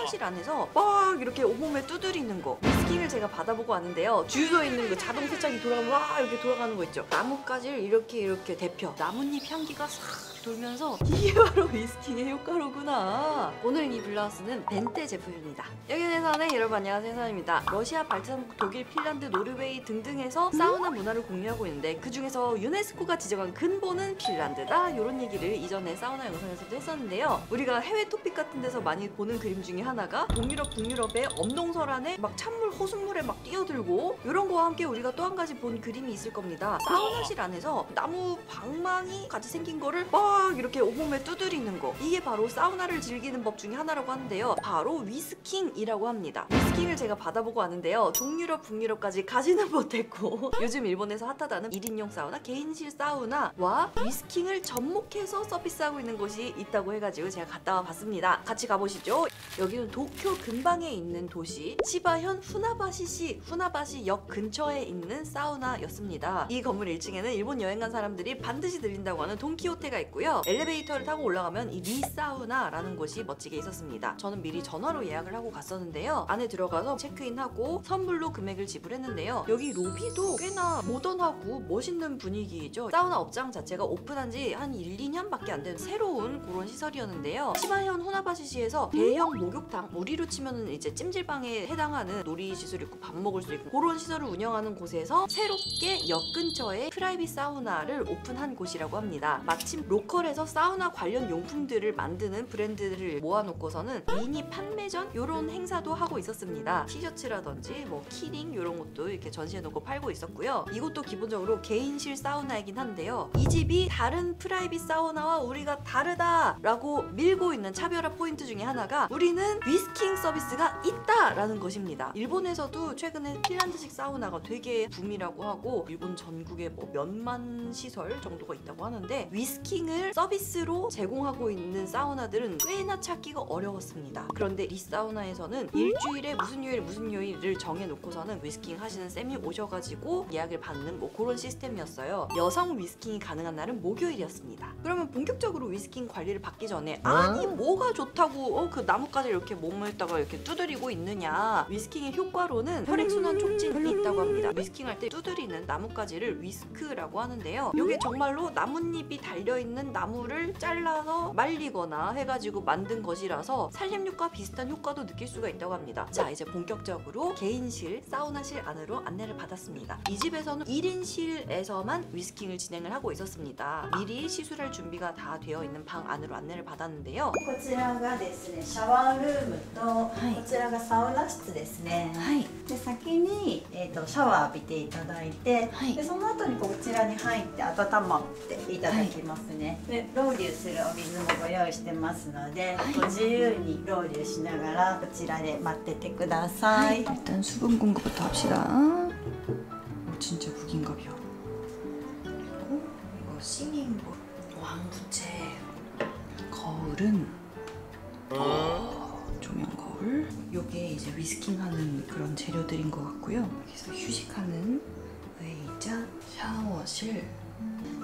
사우나실 안에서 막 이렇게 온몸에 두드리는 거, 위스킹을 제가 받아보고 왔는데요. 주유소에 있는 그 자동 세척기 돌아가면 와 이렇게 돌아가는 거 있죠. 나뭇가지를 이렇게 데펴 나뭇잎 향기가 싹 돌면서 이게 바로 위스킹의 효과로구나. 오늘 이 블라우스는 벤테 제품입니다. 여기에서는 여러분 안녕하세요, 세선입니다. 러시아, 발트삼국, 독일, 핀란드, 노르웨이 등등에서 사우나 문화를 공유하고 있는데 그 중에서 유네스코가 지정한 근본은 핀란드다, 이런 얘기를 이전에 사우나 영상에서도 했었는데요. 우리가 해외 토픽 같은 데서 많이 보는 그림 중에 하나가 동유럽, 북유럽의 엄동설 안에 막 찬물, 호수물에 막 뛰어들고 이런 거와 함께 우리가 또 한 가지 본 그림이 있을 겁니다. 사우나실 안에서 나무 방망이 같이 생긴 거를 막 이렇게 온몸에 두드리는 거, 이게 바로 사우나를 즐기는 법 중에 하나라고 하는데요. 바로 위스킹이라고 합니다. 위스킹을 제가 받아보고 왔는데요. 동유럽, 북유럽까지 가지는 못했고 요즘 일본에서 핫하다는 1인용 사우나, 개인실 사우나와 위스킹을 접목해서 서비스하고 있는 곳이 있다고 해가지고 제가 갔다 와 봤습니다. 같이 가보시죠. 여기는 도쿄 근방에 있는 도시 치바현 후나바시시 후나바시역 근처에 있는 사우나였습니다. 이 건물 1층에는 일본 여행 간 사람들이 반드시 들린다고 하는 돈키호테가 있고요. 엘리베이터를 타고 올라가면 이 리사우나라는 곳이 멋지게 있었습니다. 저는 미리 전화로 예약을 하고 갔었는데요. 안에 들어가서 체크인하고 선불로 금액을 지불했는데요. 여기 로비도 꽤나 모던하고 멋있는 분위기죠. 사우나 업장 자체가 오픈한 지 한 1, 2년밖에 안 된 새로운 그런 시설이었는데요. 치바현 후나바시시에서 대형 목욕탕, 우리로 치면은 이제 찜질방에 해당하는 놀이시설 있고 밥 먹을 수 있고 그런 시설을 운영하는 곳에서 새롭게 역 근처에 프라이빗 사우나를 오픈한 곳이라고 합니다. 마침 로컬에서 사우나 관련 용품들을 만드는 브랜드를 모아놓고서는 미니 판매전 이런 행사도 하고 있었습니다. 티셔츠라든지 뭐 키링 이런 것도 이렇게 전시해놓고 팔고 있었고요. 이것도 기본적으로 개인실 사우나이긴 한데요. 이 집이 다른 프라이빗 사우나와 우리가 다르다라고 밀고 있는 차별화 포인트 중에 하나가 우리는 위스킹 서비스가 있다라는 것입니다. 일본에서도 최근에 핀란드식 사우나가 되게 붐이라고 하고 일본 전국에 뭐 몇만 시설 정도가 있다고 하는데 위스킹을 서비스로 제공하고 있는 사우나들은 꽤나 찾기가 어려웠습니다. 그런데 이 사우나에서는 일주일에 무슨 요일을 정해놓고서는 위스킹 하시는 쌤이 오셔가지고 예약을 받는 뭐 그런 시스템이었어요. 여성 위스킹이 가능한 날은 목요일이었습니다. 그러면 본격적으로 위스킹 관리를 받기 전에 아니 뭐가 좋다고 그 나뭇가지를 이렇게 몸에다가 이렇게 두드리고 있느냐, 위스킹의 효과로는 혈액순환 촉진이 있다고 합니다. 위스킹할 때 두드리는 나뭇가지를 위스크라고 하는데요. 이게 정말로 나뭇잎이 달려있는 나무를 잘라서 말리거나 해가지고 만든 것이라서 살림육과 비슷한 효과도 느낄 수가 있다고 합니다. 자, 이제 본격적으로 개인실 사우나실 안으로 안내를 받았습니다. 이 집에서는 1인실에서만 위스킹을 진행을 하고 있었습니다. 미리 시술할 준비가 다 되어 있는 방 안으로 안내를 받았는데요. こちらがですね、シャワールームと、こちらがサウナ室ですね。で先に、シャワー浴びていただいて、でその後にこちらに入って温まっていただきますね。でロウリュするお水もご用意してますので、ご自由にロウリュしながらこちらで待っててください。 일단 수분 공급부터 합시다. 진짜 국인갑이야. 그리고 이거 싱잉볼 왕부채. 거울은 조명 거울. 요게 이제 위스킹하는 그런 재료들인 것 같고요. 여기서 휴식하는 의자, 샤워실,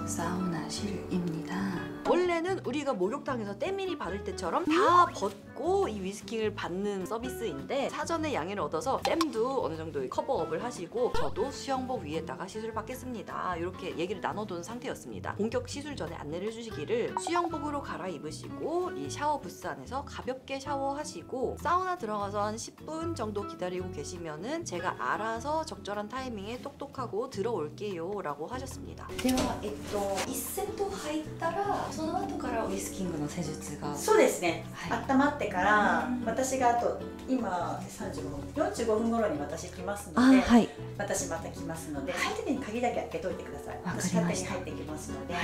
사우나실입니다. 원래는 우리가 목욕탕에서 때밀이 받을 때처럼 다 벗고 이 위스킹을 받는 서비스인데 사전에 양해를 얻어서 쌤도 어느 정도 커버업을 하시고 저도 수영복 위에다가 시술을 받겠습니다, 이렇게 얘기를 나눠둔 상태였습니다. 본격 시술 전에 안내를 해주시기를 수영복으로 갈아입으시고 이 샤워 부스 안에서 가볍게 샤워하시고 사우나 들어가서 한 10분 정도 기다리고 계시면은 제가 알아서 적절한 타이밍에 똑똑하고 들어올게요 라고 하셨습니다. では、1セット入ったらその後からウィスキングの施術が。そうですね、温まってから私があと今45分頃に私来ますので、私また来ますので、その時に鍵だけ開けといてください。私勝手に入ってきますので。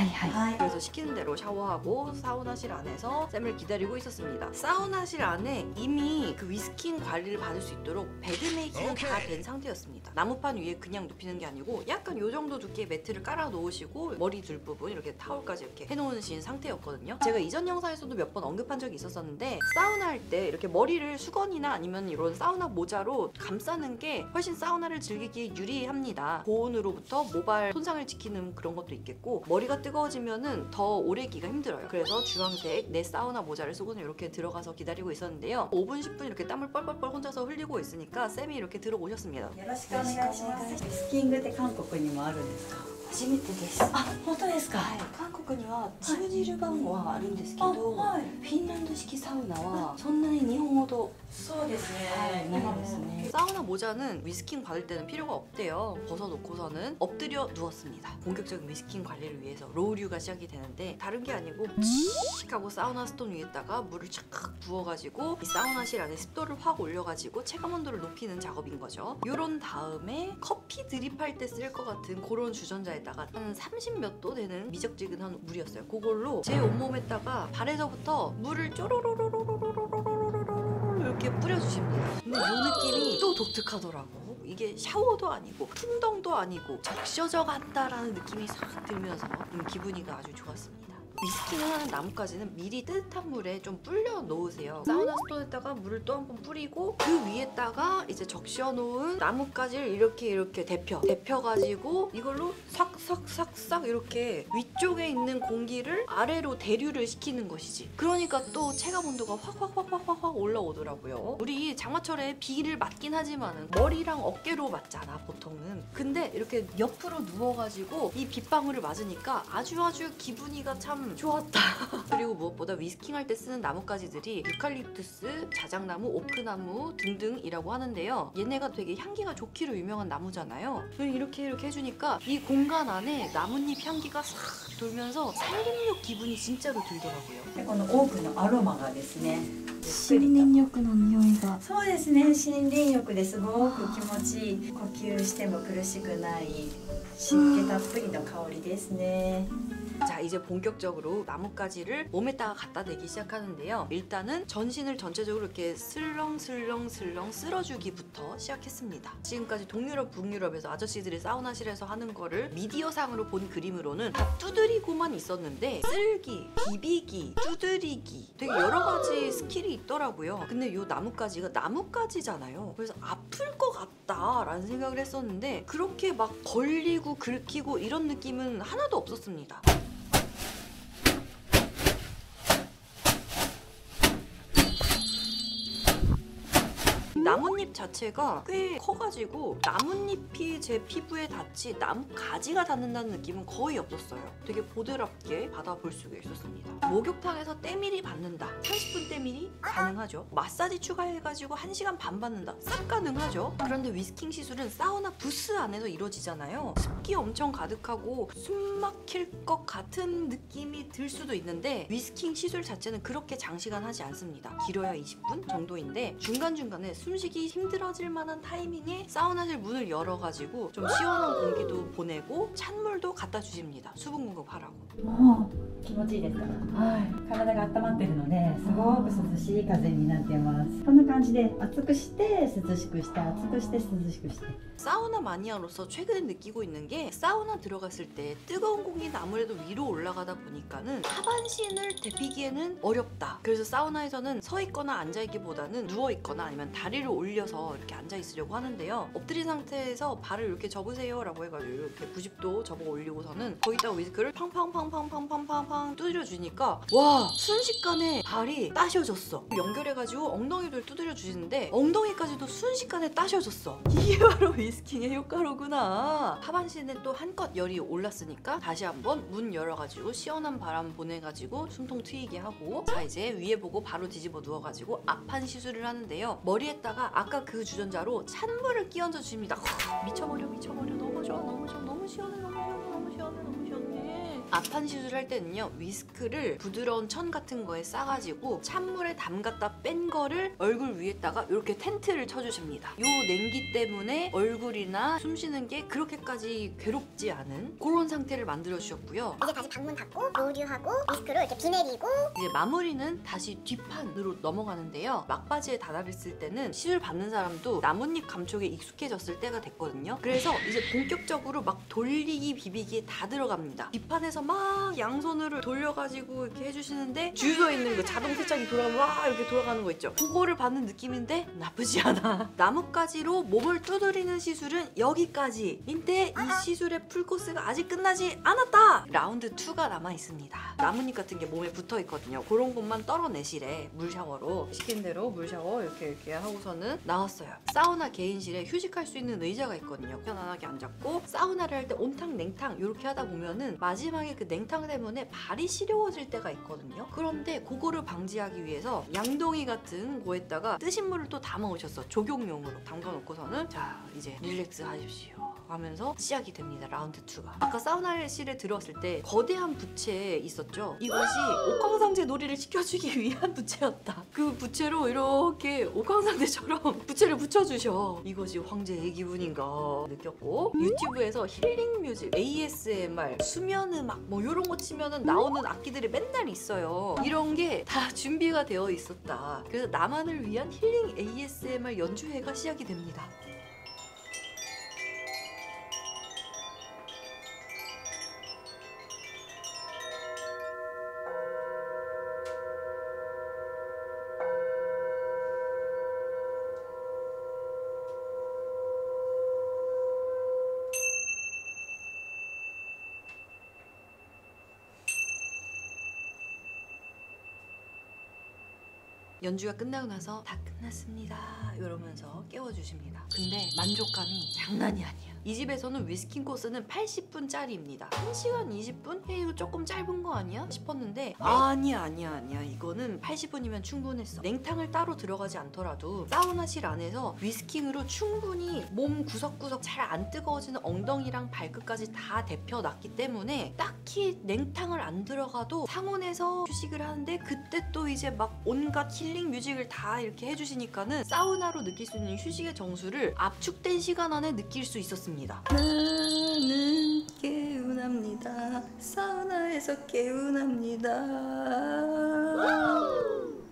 그래서 시키는 대로 샤워하고 사우나실 안에서 쌤을 기다리고 있었습니다. 사우나실 안에 이미 그 위스킹 관리를 받을 수 있도록 베드메이킹은 다 된 상태였습니다. 나무판 위에 그냥 눕히는 게 아니고 약간 요 정도 두께의 매트를 깔아 놓으시고 머리 둘 부분 이렇게 타올까지 이렇게 해놓으신 상태였거든요. 제가 이전 영상에서도 몇 번 언급한 적이 있었었는데 사우나 사우나 할 때 이렇게 머리를 수건이나 아니면 이런 사우나 모자로 감싸는 게 훨씬 사우나를 즐기기에 유리합니다. 고온으로부터 모발 손상을 지키는 그런 것도 있겠고, 머리가 뜨거워지면은 더 오래 기가 힘들어요. 그래서 주황색 내 사우나 모자를 쓰고는 이렇게 들어가서 기다리고 있었는데요. 5분 10분 이렇게 땀을 뻘뻘뻘 혼자서 흘리고 있으니까 쌤이 이렇게 들어오셨습니다. よろしくお願いします。ウィスキングって韓国にもあるんですか？初めてです。あ、本当ですか？はい、韓国には通じる番号はあるんですけど、はい、フィンランド式サウナはそんなに日本ほどそうですね。ないですね。사우나 모자는 위스킹 받을 때는 필요가 없대요. 벗어놓고서는 엎드려 누웠습니다. 본격적인 위스킹 관리를 위해서 로우류가 시작이 되는데 다른 게 아니고 칙 하고 사우나 스톤 위에다가 물을 착 부어가지고 이 사우나실 안에 습도를 확 올려가지고 체감 온도를 높이는 작업인 거죠. 요런 다음에 커피 드립할 때 쓸 것 같은 그런 주전자에다가 한 30몇 도 되는 미적지근한 물이었어요. 그걸로 제 온몸에다가 발에서부터 물을 쪼로로로로로로로로로로로로 이렇게 뿌려주십니다. 근데 이 느낌이 또 독특하더라고. 이게 샤워도 아니고 풍덩도 아니고 적셔져 간다라는 느낌이 싹 들면서 기분이가 아주 좋았습니다. 위스킹을 하는 나뭇가지는 미리 뜨뜻한 물에 좀 불려 놓으세요. 사우나 스톤에다가 물을 또 한 번 뿌리고 그 위에다가 이제 적셔 놓은 나뭇가지를 이렇게 데펴가지고 이걸로 싹싹싹싹 이렇게 위쪽에 있는 공기를 아래로 대류를 시키는 것이지. 그러니까 또 체감 온도가 확 올라오더라고요. 우리 장마철에 비를 맞긴 하지만은 머리랑 어깨로 맞잖아 보통은. 근데 이렇게 옆으로 누워가지고 이 빗방울을 맞으니까 아주 기분이가 참 좋았다. 그리고 무엇보다 위스킹 할 때 쓰는 나뭇가지들이 유칼립투스, 자작나무, 오크나무 등등이라고 하는데요. 얘네가 되게 향기가 좋기로 유명한 나무잖아요. 이렇게 해주니까 이 공간 안에 나뭇잎 향기가 싹 돌면서 산림욕 기분이 진짜로 들더라고요. でこのオークのアロマがですね、森林浴の匂いが。そうですね、森林浴ですごく気持ちいい、呼吸しても苦しくない湿気たっぷりの香りですね。 자, 이제 본격적으로 나뭇가지를 몸에다가 갖다 대기 시작하는데요. 일단은 전신을 전체적으로 이렇게 슬렁슬렁 쓸어주기부터 시작했습니다. 지금까지 동유럽, 북유럽에서 아저씨들이 사우나실에서 하는 거를 미디어상으로 본 그림으로는 다 두드리고만 있었는데 쓸기, 비비기, 두드리기 되게 여러 가지 스킬이 있더라고요. 근데 이 나뭇가지가 나뭇가지잖아요. 그래서 아플 것 같다라는 생각을 했었는데 그렇게 막 걸리고 긁히고 이런 느낌은 하나도 없었습니다. 나뭇잎 자체가 꽤 커가지고 나뭇잎이 제 피부에 닿지 나뭇가지가 닿는다는 느낌은 거의 없었어요. 되게 보드랍게 받아볼 수가 있었습니다. 목욕탕에서 때밀이 받는다. 30분 때밀이 가능하죠. 마사지 추가해가지고 1시간 반 받는다. 싹 가능하죠. 그런데 위스킹 시술은 사우나 부스 안에서 이루어지잖아요. 습기 엄청 가득하고 숨 막힐 것 같은 느낌이 들 수도 있는데 위스킹 시술 자체는 그렇게 장시간 하지 않습니다. 길어야 20분 정도인데 중간중간에 숨쉬기 힘들어질 만한 타이밍에 사우나실 문을 열어가지고 좀 시원한 공기도 보내고 찬물도 갖다 주십니다. 수분 공급하라고. もう気持ちいいですか？はい。体が温まってるのですごく涼しい風になってます。こんな感じで熱くして涼しくして熱くして涼しくして。 사우나 마니아로서 최근에 느끼고 있는 게 사우나 들어갔을 때 뜨거운 공기는 아무래도 위로 올라가다 보니까는 하반신을 데피기에는 어렵다. 그래서 사우나에서는 서 있거나 앉아 있기보다는 누워 있거나 아니면 다리를 올려서 이렇게 앉아 있으려고 하는데요. 엎드린 상태에서 발을 이렇게 접으세요 라고 해가지고 이렇게 90도 접어 올리고서는 거기다가 위스크를 팡팡팡팡팡팡팡팡 두드려 주니까 와 순식간에 발이 따셔졌어. 연결해가지고 엉덩이를 두드려 주시는데 엉덩이까지도 순식간에 따셔졌어. 이게 바로 위스킹의 효과로구나. 하반신에 또 한껏 열이 올랐으니까 다시 한번 문 열어가지고 시원한 바람 보내가지고 숨통 트이게 하고 자 이제 위에 보고 바로 뒤집어 누워가지고 앞판 시술을 하는데요. 머리에다가 아까 그 주전자로 찬물을 끼얹어 주십니다. 미쳐버려 너무 시원해 너무 시원해. 앞판 시술할 때는요 위스크를 부드러운 천 같은 거에 싸가지고 찬물에 담갔다 뺀 거를 얼굴 위에다가 이렇게 텐트를 쳐주십니다. 요 냉기 때문에 얼굴이나 숨쉬는 게 그렇게까지 괴롭지 않은 그런 상태를 만들어 주셨고요. 이제 다시 방문 닫고 로우류하고 위스크로 이렇게 비 내리고 이제 마무리는 다시 뒷판으로 넘어가는데요. 막바지에 다다랐을 때는 시술 받는 사람도 나뭇잎 감촉에 익숙해졌을 때가 됐거든요. 그래서 이제 본격적으로 막 돌리기 비비기에 다 들어갑니다. 뒷판에서 사우나에서 막 양손으로 돌려가지고 이렇게 해주시는데 주유소에 있는 그 자동 세척이 돌아가면 와 이렇게 돌아가는 거 있죠. 그거를 받는 느낌인데 나쁘지 않아. 나뭇가지로 몸을 두드리는 시술은 여기까지인데 이 시술의 풀코스가 아직 끝나지 않았다. 라운드 2가 남아있습니다. 나뭇잎 같은 게 몸에 붙어있거든요. 그런 것만 떨어내시래. 물 샤워로. 시킨 대로 물 샤워 이렇게 하고서는 나왔어요. 사우나 개인실에 휴식할 수 있는 의자가 있거든요. 편안하게 앉았고 사우나를 할 때 온탕 냉탕 이렇게 하다 보면은 마지막에 그 냉탕 때문에 발이 시려워질 때가 있거든요. 그런데 그거를 방지하기 위해서 양동이 같은 거에다가 뜨신 물을 또 담아오셨어. 조경용으로 담가놓고서는 자 이제 릴렉스 하십시오 하면서 시작이 됩니다. 라운드 2가. 아까 사우나실에 들어왔을 때 거대한 부채 있었죠. 이것이 옥황상제 놀이를 시켜주기 위한 부채였다. 그 부채로 이렇게 옥황상제처럼 부채를 붙여주셔. 이것이 황제의 기분인가 느꼈고, 유튜브에서 힐링 뮤직, ASMR, 수면 음악 뭐 이런 거 치면은 나오는 악기들이 맨날 있어요. 이런 게 다 준비가 되어 있었다. 그래서 나만을 위한 힐링 ASMR 연주회가 시작이 됩니다. 연주가 끝나고 나서 다 끝났습니다 이러면서 깨워주십니다. 근데 만족감이 장난이 아니야. 이 집에서는 위스킹 코스는 80분짜리입니다. 1시간 20분? 이거 조금 짧은 거 아니야? 싶었는데 아니야. 이거는 80분이면 충분했어. 냉탕을 따로 들어가지 않더라도 사우나실 안에서 위스킹으로 충분히 몸 구석구석 잘 안 뜨거워지는 엉덩이랑 발끝까지 다 데펴놨기 때문에 딱히 냉탕을 안 들어가도 상온에서 휴식을 하는데, 그때 또 이제 막 온갖 힐링 뮤직을 다 이렇게 해주시니까는 사우나로 느낄 수 있는 휴식의 정수를 압축된 시간 안에 느낄 수 있었습니다. 나는 개운합니다. 사우나에서 개운합니다.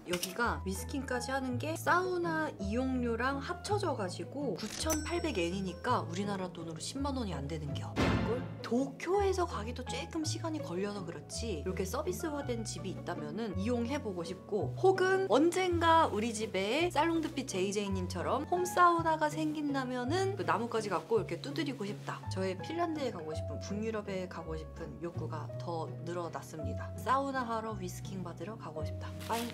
여기가 위스킹까지 하는 게 사우나 이용료랑 합쳐져가지고 9,800엔이니까 우리나라 돈으로 10만 원이 안 되는겨. 이걸 도쿄에서 가기도 조금 시간이 걸려서 그렇지 이렇게 서비스화된 집이 있다면은 이용해보고 싶고, 혹은 언젠가 우리 집에 살롱드핏 JJ님처럼 홈사우나가 생긴다면은 그 나뭇가지 갖고 이렇게 두드리고 싶다. 저의 핀란드에 가고 싶은, 북유럽에 가고 싶은 욕구가 더 늘어났습니다. 사우나 하러 위스킹 받으러 가고 싶다. 빠이.